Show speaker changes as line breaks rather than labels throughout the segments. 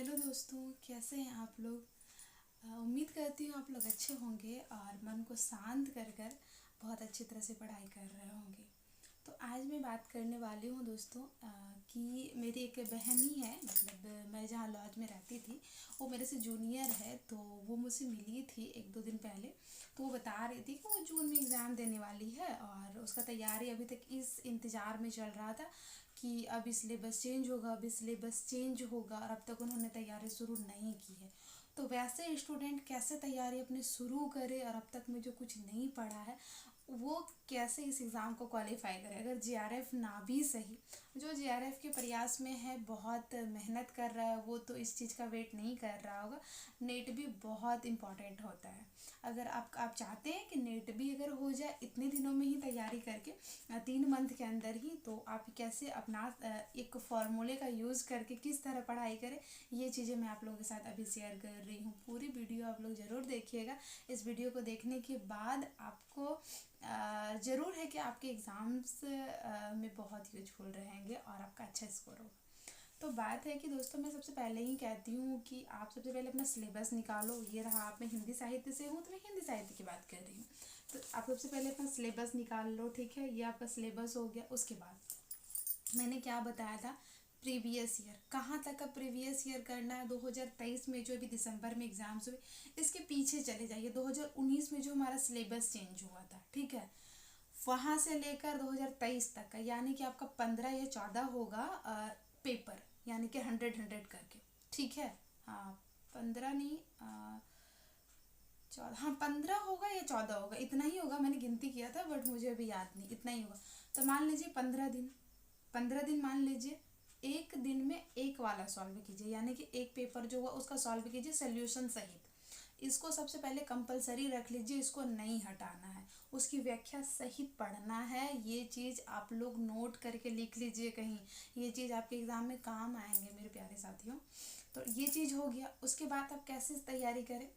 Hello दोस्तों, कैसे हैं आप लोग। उम्मीद करती हूँ आप लोग अच्छे होंगे और मन को शांत कर कर बहुत अच्छी तरह से पढ़ाई कर रहे होंगे। तो आज मैं बात करने वाली हूँ दोस्तों कि मेरी एक बहन ही है, मतलब मैं जहाँ लॉज में रहती थी वो मेरे से जूनियर है। तो वो मुझसे मिली थी एक दो दिन पहले। तो वो बता रही थी कि वो जून में एग्ज़ाम देने वाली है और उसका तैयारी अभी तक इस इंतज़ार में चल रहा था कि अब सिलेबस चेंज होगा, अब सिलेबस चेंज होगा, और अब तक उन्होंने तैयारी शुरू नहीं की है। तो वैसे स्टूडेंट कैसे तैयारी अपनी शुरू करे और अब तक में जो कुछ नहीं पढ़ा है वो कैसे इस एग्ज़ाम को क्वालिफाई करे। अगर जीआरएफ ना भी सही, जो जीआरएफ के प्रयास में है, बहुत मेहनत कर रहा है, वो तो इस चीज़ का वेट नहीं कर रहा होगा। नेट भी बहुत इम्पॉर्टेंट होता है। अगर आप चाहते हैं कि नेट भी अगर हो जाए इतने दिनों में ही तैयारी करके 3 मंथ के अंदर ही, तो आप कैसे अपना एक फॉर्मूले का यूज़ करके किस तरह पढ़ाई करें, ये चीज़ें मैं आप लोगों के साथ अभी शेयर कर रही हूँ। पूरी वीडियो आप लोग ज़रूर देखिएगा। इस वीडियो को देखने के बाद आपको ज़रूर है कि आपके एग्ज़ाम्स में बहुत यूजफुल रहेंगे और आपका अच्छा स्कोर होगा। तो बात है कि दोस्तों, मैं सबसे पहले ही कहती हूँ कि आप सबसे पहले अपना सिलेबस निकालो। ये रहा, आप मैं हिंदी साहित्य से हूँ तो मैं हिंदी साहित्य की बात कर रही हूँ। तो आप सबसे पहले अपना सिलेबस निकाल लो, ठीक है। ये आपका सिलेबस हो गया। उसके बाद मैंने क्या बताया था, प्रीवियस ईयर कहाँ तक का प्रीवियस ईयर करना है। 2023 में जो अभी दिसंबर में एग्ज़ाम्स हुए, इसके पीछे चले जाइए। 2019 में जो हमारा सिलेबस चेंज हुआ था, ठीक है, वहाँ से लेकर 2023 तक का, यानी कि आपका 15 या 14 होगा पेपर, यानी कि 100 करके, ठीक है। हाँ, 15 नहीं, 14, हाँ 15 होगा या 14 होगा, इतना ही होगा। मैंने गिनती किया था बट मुझे अभी याद नहीं, इतना ही होगा। तो मान लीजिए 15 दिन, 15 दिन मान लीजिए। एक दिन में एक वाला सॉल्व कीजिए, यानी कि एक पेपर जो हुआ उसका सॉल्व कीजिए सोल्यूशन सहित। इसको सबसे पहले कंपलसरी रख लीजिए, इसको नहीं हटाना है, उसकी व्याख्या सहित पढ़ना है। ये चीज़ आप लोग नोट करके लिख लीजिए कहीं, ये चीज़ आपके एग्ज़ाम में काम आएंगे मेरे प्यारे साथियों। तो ये चीज़ हो गया। उसके बाद आप कैसे तैयारी करें,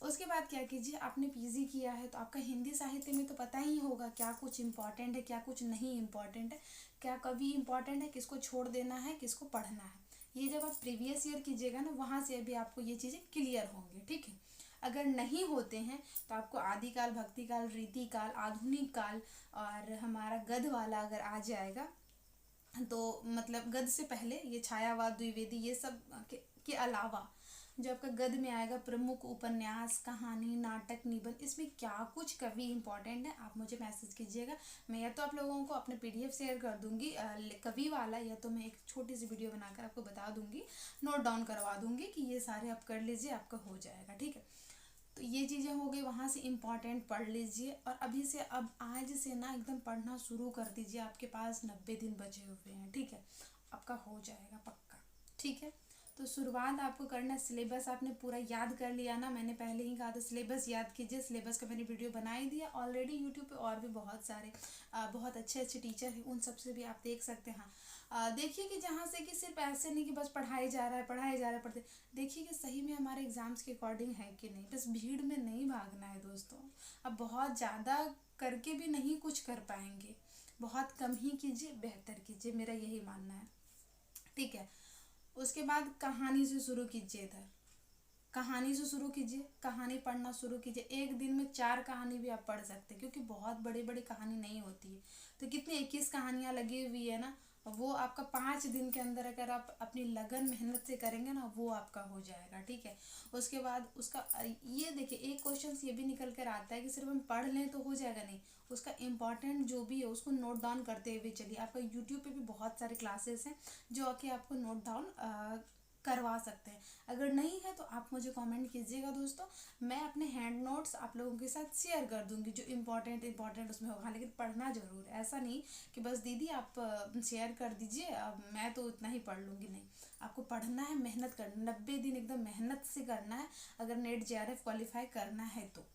उसके बाद क्या कीजिए, आपने पीजी किया है तो आपका हिंदी साहित्य में तो पता ही होगा क्या कुछ इम्पॉर्टेंट है, क्या कुछ नहीं इम्पॉर्टेंट है, क्या कवि इम्पॉर्टेंट है, किसको छोड़ देना है, किसको पढ़ना है। ये जब आप प्रीवियस ईयर कीजिएगा ना, वहाँ से अभी आपको ये चीज़ें क्लियर होंगी, ठीक है। अगर नहीं होते हैं तो आपको आदिकाल, भक्तिकाल, रीतिकाल, आधुनिक काल और हमारा गद्य वाला अगर आ जाएगा, तो मतलब गद्य से पहले ये छायावाद, द्विवेदी, ये सब के अलावा जो आपका गद्य में आएगा, प्रमुख उपन्यास, कहानी, नाटक, निबंध, इसमें क्या कुछ कवि इंपॉर्टेंट है आप मुझे मैसेज कीजिएगा। मैं या तो आप लोगों को अपने पीडीएफ शेयर कर दूंगी कवि वाला, या तो मैं एक छोटी सी वीडियो बनाकर आपको बता दूंगी, नोट डाउन करवा दूंगी कि ये सारे आप कर लीजिए, आपका हो जाएगा, ठीक है। तो ये चीज़ें हो गई, वहाँ से इम्पॉर्टेंट पढ़ लीजिए। और अभी से, अब आज से ना एकदम पढ़ना शुरू कर दीजिए। आपके पास 90 दिन बचे हुए हैं, ठीक है, आपका हो जाएगा पक्का, ठीक है। तो शुरुआत आपको करना, सिलेबस आपने पूरा याद कर लिया ना, मैंने पहले ही कहा था सिलेबस याद कीजिए। सिलेबस का मैंने वीडियो बना ही दिया ऑलरेडी यूट्यूब पे, और भी बहुत सारे बहुत अच्छे अच्छे टीचर हैं, उन सबसे भी आप देख सकते हैं। देखिए कि जहाँ से कि सिर्फ ऐसे नहीं कि बस पढ़ाई जा रहा है, पढ़ाई जा रहा है, पढ़ते, देखिए कि सही में हमारे एग्ज़ाम्स के अकॉर्डिंग है कि नहीं। बस भीड़ में नहीं भागना है दोस्तों। अब बहुत ज़्यादा करके भी नहीं कुछ कर पाएंगे, बहुत कम ही कीजिए, बेहतर कीजिए, मेरा यही मानना है, ठीक है। उसके बाद कहानी से शुरू कीजिए। इधर कहानी से शुरू कीजिए, कहानी पढ़ना शुरू कीजिए। एक दिन में 4 कहानी भी आप पढ़ सकते हैं, क्योंकि बहुत बड़ी बड़ी कहानी नहीं होती है। तो कितनी 21 कहानियाँ लगी हुई है ना, वो आपका 5 दिन के अंदर अगर आप अपनी लगन मेहनत से करेंगे ना, वो आपका हो जाएगा, ठीक है। उसके बाद उसका ये देखिए, एक क्वेश्चन ये भी निकल कर आता है कि सिर्फ हम पढ़ लें तो हो जाएगा, नहीं, उसका इम्पॉर्टेंट जो भी है उसको नोट डाउन करते हुए चलिए। आपका यूट्यूब पे भी बहुत सारे क्लासेस हैं जो आके आपको नोट डाउन करवा सकते हैं। अगर नहीं है तो आप मुझे कमेंट कीजिएगा दोस्तों, मैं अपने हैंड नोट्स आप लोगों के साथ शेयर कर दूंगी जो इम्पोर्टेंट उसमें होगा। लेकिन पढ़ना ज़रूर, ऐसा नहीं कि बस दीदी आप शेयर कर दीजिए, अब मैं तो उतना ही पढ़ लूँगी, नहीं, आपको पढ़ना है, मेहनत करना, 90 दिन एकदम मेहनत से करना है अगर नेट जेआरएफ क्वालिफाई करना है तो।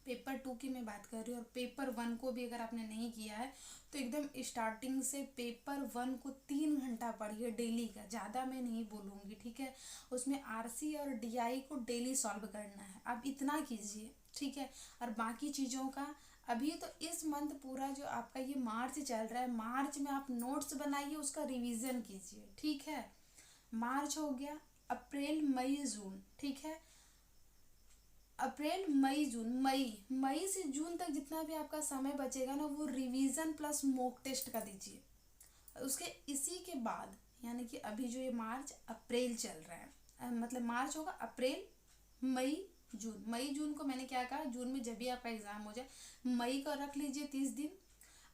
पेपर 2 की मैं बात कर रही हूँ, और पेपर 1 को भी अगर आपने नहीं किया है तो एकदम स्टार्टिंग से पेपर 1 को 3 घंटा पढ़िए डेली का, ज़्यादा मैं नहीं बोलूँगी, ठीक है। उसमें आरसी और डीआई को डेली सॉल्व करना है, आप इतना कीजिए, ठीक है। और बाकी चीज़ों का अभी तो इस मंथ पूरा जो आपका ये मार्च चल रहा है, मार्च में आप नोट्स बनाइए, उसका रिवीजन कीजिए, ठीक है। मार्च हो गया, अप्रैल मई जून, ठीक है, अप्रैल मई जून, मई से जून तक जितना भी आपका समय बचेगा ना वो रिवीजन प्लस मॉक टेस्ट का दीजिए। उसके इसी के बाद यानी कि अभी जो ये मार्च अप्रैल चल रहा है, मतलब मार्च होगा, अप्रैल मई जून, मई जून को मैंने क्या कहा, जून में जब भी आपका एग्जाम हो जाए मई को रख लीजिए 30 दिन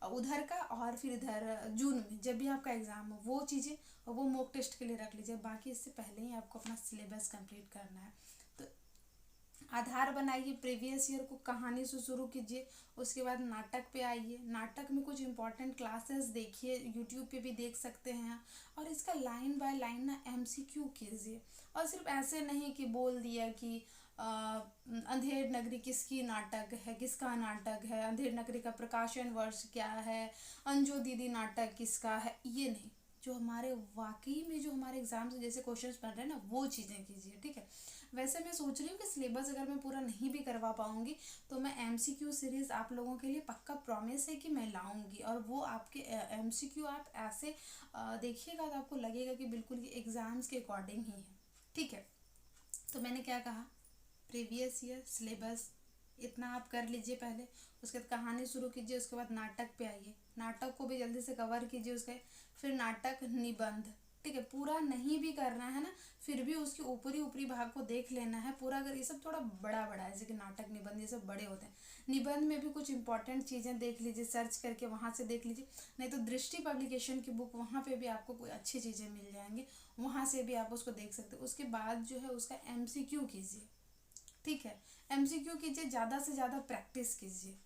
उधर का, और फिर इधर जून में जब भी आपका एग्जाम हो वो चीज़ें और वो मॉक टेस्ट के लिए रख लीजिए। बाकी इससे पहले ही आपको अपना सिलेबस कंप्लीट करना है। तो आधार बनाइए, प्रीवियस ईयर को कहानी से शुरू कीजिए, उसके बाद नाटक पे आइए, नाटक में कुछ इंपॉर्टेंट क्लासेस देखिए, यूट्यूब पे भी देख सकते हैं, और इसका लाइन बाय लाइन ना एमसीक्यू कीजिए। और सिर्फ ऐसे नहीं कि बोल दिया कि अंधेर नगरी किसकी नाटक है, किसका नाटक है, अंधेर नगरी का प्रकाशन वर्ष क्या है, अंजू दीदी नाटक किसका है, ये नहीं, जो हमारे वाकई में जो हमारे एग्जाम से जैसे क्वेश्चंस बन रहे हैं ना वो चीज़ें कीजिए, ठीक है। वैसे मैं सोच रही हूँ कि सिलेबस अगर मैं पूरा नहीं भी करवा पाऊँगी तो मैं एमसीक्यू सीरीज़ आप लोगों के लिए पक्का प्रॉमिस है कि मैं लाऊंगी, और वो आपके एमसीक्यू आप ऐसे देखिएगा तो आपको लगेगा कि बिल्कुल ये एग्ज़ाम्स के अकॉर्डिंग ही है, ठीक है। तो मैंने क्या कहा, प्रीवियस ईयर सिलेबस इतना आप कर लीजिए पहले, उसके बाद कहानी शुरू कीजिए, उसके बाद नाटक पे आइए, नाटक को भी जल्दी से कवर कीजिए, उसके फिर नाटक निबंध, ठीक है, पूरा नहीं भी करना है ना, फिर भी उसके ऊपरी ऊपरी भाग को देख लेना है पूरा। अगर ये सब थोड़ा बड़ा बड़ा है जैसे कि नाटक निबंध ये सब बड़े होते हैं, निबंध में भी कुछ इंपॉर्टेंट चीज़ें देख लीजिए, सर्च करके वहाँ से देख लीजिए, नहीं तो दृष्टि पब्लिकेशन की बुक, वहाँ पे भी आपको कोई अच्छी चीज़ें मिल जाएंगी, वहाँ से भी आप उसको देख सकते हो। उसके बाद जो है उसका एमसीक्यू कीजिए, ठीक है, एमसीक्यू कीजिए, ज़्यादा से ज़्यादा प्रैक्टिस कीजिए,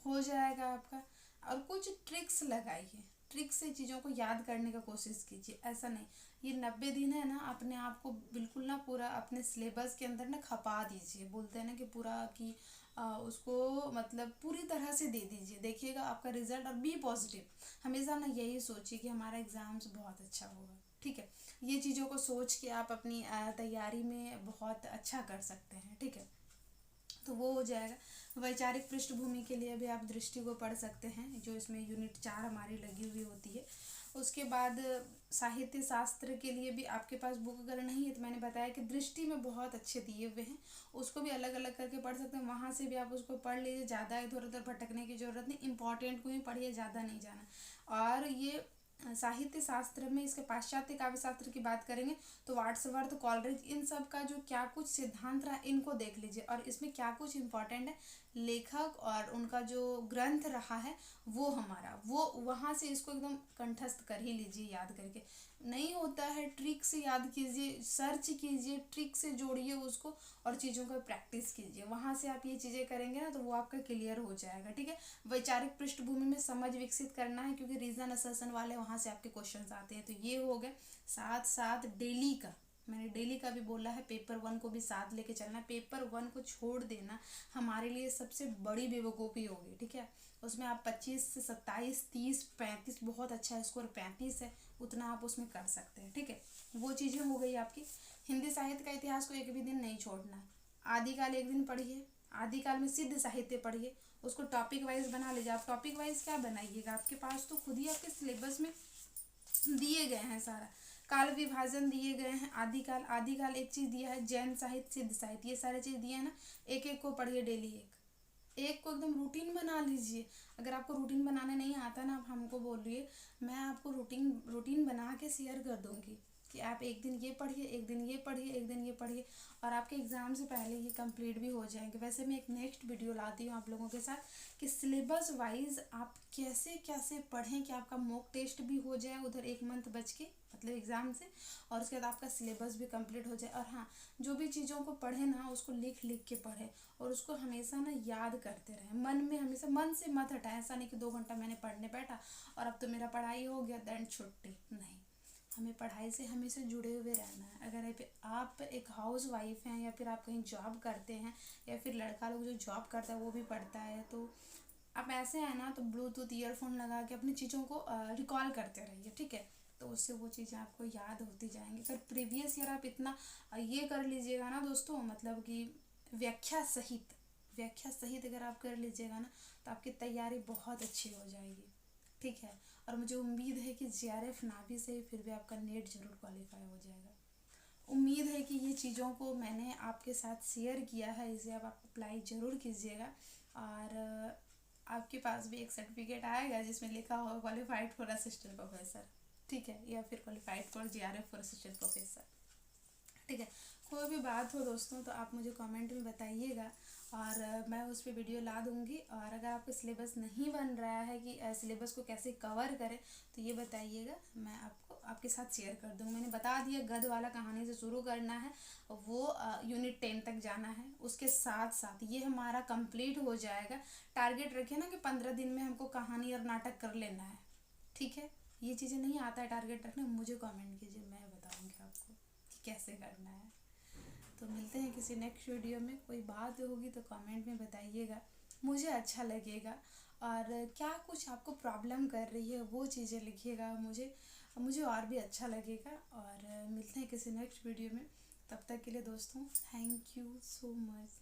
हो जाएगा आपका। और कुछ ट्रिक्स लगाइए, ट्रिक्स से चीज़ों को याद करने का कोशिश कीजिए। ऐसा नहीं, ये 90 दिन है ना, अपने आप को बिल्कुल ना पूरा अपने सिलेबस के अंदर ना खपा दीजिए, बोलते हैं ना कि पूरा कि उसको मतलब पूरी तरह से दे दीजिए, देखिएगा आपका रिजल्ट। और बी पॉजिटिव, हमेशा ना यही सोचिए कि हमारा एग्ज़ाम्स बहुत अच्छा होगा, ठीक है। ये चीज़ों को सोच के आप अपनी तैयारी में बहुत अच्छा कर सकते हैं, ठीक है। तो वो हो जाएगा। वैचारिक पृष्ठभूमि के लिए भी आप दृष्टि को पढ़ सकते हैं, जो इसमें यूनिट 4 हमारी लगी हुई होती है। उसके बाद साहित्य शास्त्र के लिए भी आपके पास बुक अगर नहीं है तो मैंने बताया कि दृष्टि में बहुत अच्छे दिए हुए हैं, उसको भी अलग अलग करके पढ़ सकते हैं, वहाँ से भी आप उसको पढ़ लीजिए, ज़्यादा इधर उधर भटकने की ज़रूरत नहीं, इंपॉर्टेंट को ही पढ़िए, ज़्यादा नहीं जाना। और ये साहित्य शास्त्र में इसके पाश्चात्य काव्य शास्त्र की बात करेंगे तो वाट्सवर्थ, कॉलरिज, इन सब का जो क्या कुछ सिद्धांत रहा इनको देख लीजिए, और इसमें क्या कुछ इम्पोर्टेंट है, लेखक और उनका जो ग्रंथ रहा है वो हमारा, वो वहाँ से इसको एकदम कंठस्थ कर ही लीजिए याद करके। नहीं होता है ट्रिक से याद कीजिए, सर्च कीजिए, ट्रिक से जोड़िए उसको, और चीज़ों का प्रैक्टिस कीजिए, वहाँ से आप ये चीज़ें करेंगे ना तो वो आपका क्लियर हो जाएगा, ठीक है। वैचारिक पृष्ठभूमि में समझ विकसित करना है क्योंकि रीजन असर्शन वाले वहाँ से आपके क्वेश्चंस आते हैं, तो ये हो गए। साथ साथ डेली का, मैंने डेली का भी बोला है, पेपर 1 को भी साथ लेके चलना है, पेपर 1 को छोड़ देना हमारे लिए सबसे बड़ी बेवकूफ़ी होगी, ठीक है। उसमें आप 25 से 27, 30, 35, बहुत अच्छा स्कोर 35 है, उतना आप उसमें कर सकते हैं, ठीक है। वो चीज़ें हो गई आपकी। हिंदी साहित्य का इतिहास को एक भी दिन नहीं छोड़ना है, आदिकाल एक दिन पढ़िए, आदिकाल में सिद्ध साहित्य पढ़िए, उसको टॉपिक वाइज बना लीजिए। आप टॉपिक वाइज क्या बनाइएगा, आपके पास तो खुद ही आपके सिलेबस में दिए गए हैं सारा, काल विभाजन दिए गए हैं, आदिकाल, आदिकाल एक चीज़ दिया है, जैन साहित्य, सिद्ध साहित्य, ये सारे चीज़ दिए हैं ना, एक एक को पढ़िए डेली, एक को एकदम रूटीन बना लीजिए। अगर आपको रूटीन बनाने नहीं आता ना, आप हमको बोलिए, मैं आपको रूटीन रूटीन बना के शेयर कर दूंगी कि आप एक दिन ये पढ़िए, एक दिन ये पढ़िए, एक दिन ये पढ़िए, और आपके एग्ज़ाम से पहले ये कंप्लीट भी हो जाएंगे। वैसे मैं एक नेक्स्ट वीडियो लाती हूँ आप लोगों के साथ कि सिलेबस वाइज आप कैसे कैसे पढ़ें कि आपका मॉक टेस्ट भी हो जाए उधर 1 मंथ बच के, मतलब एग्ज़ाम से, और उसके बाद आपका सिलेबस भी कंप्लीट हो जाए। और हाँ, जो भी चीज़ों को पढ़े ना उसको लिख लिख के पढ़े, और उसको हमेशा ना याद करते रहें, मन में हमेशा, मन से मत हटाएं। ऐसा नहीं कि 2 घंटा मैंने पढ़ने बैठा और अब तो मेरा पढ़ाई हो गया देन छुट्टी, नहीं, हमें पढ़ाई से हमेशा जुड़े हुए रहना है। अगर आप एक हाउस वाइफ हैं या फिर आप कहीं जॉब करते हैं, या फिर लड़का लोग जो जॉब करता है वो भी पढ़ता है, तो आप ऐसे हैं ना तो ब्लूटूथ ईयरफोन लगा के अपनी चीज़ों को रिकॉल करते रहिए, ठीक है। तो उससे वो चीज़ें आपको याद होती जाएंगी। अगर प्रीवियस ईयर आप इतना ये कर लीजिएगा ना दोस्तों, मतलब कि व्याख्या सहित, व्याख्या सहित अगर आप कर लीजिएगा ना तो आपकी तैयारी बहुत अच्छी हो जाएगी, ठीक है। और मुझे उम्मीद है कि जेआरएफ ना भी सही फिर भी आपका नेट जरूर क्वालिफाई हो जाएगा। उम्मीद है कि ये चीज़ों को मैंने आपके साथ शेयर किया है, इसे आप अप्लाई ज़रूर कीजिएगा। और आपके पास भी एक सर्टिफिकेट आएगा जिसमें लिखा होगा क्वालिफाइड फॉर असिस्टेंट प्रोफेसर, ठीक है, या फिर qualified for GRF for assistant professor, ठीक है। कोई भी बात हो दोस्तों तो आप मुझे कमेंट में बताइएगा और मैं उस पर वीडियो ला दूँगी। और अगर आपका सिलेबस नहीं बन रहा है कि सिलेबस को कैसे कवर करें तो ये बताइएगा, मैं आपको आपके साथ शेयर कर दूँगी। मैंने बता दिया गध वाला कहानी से शुरू करना है, वो यूनिट 10 तक जाना है, उसके साथ साथ ये हमारा कंप्लीट हो जाएगा। टारगेट रखे ना कि 15 दिन में हमको कहानी और नाटक कर लेना है, ठीक है। ये चीज़ें नहीं आता है टारगेट रखने, मुझे कमेंट कीजिए, मैं बताऊँगी आपको कि कैसे करना है। तो मिलते हैं किसी नेक्स्ट वीडियो में। कोई बात होगी तो कमेंट में बताइएगा, मुझे अच्छा लगेगा। और क्या कुछ आपको प्रॉब्लम कर रही है वो चीज़ें लिखिएगा, मुझे और भी अच्छा लगेगा। और मिलते हैं किसी नेक्स्ट वीडियो में, तब तक के लिए दोस्तों थैंक यू सो मच।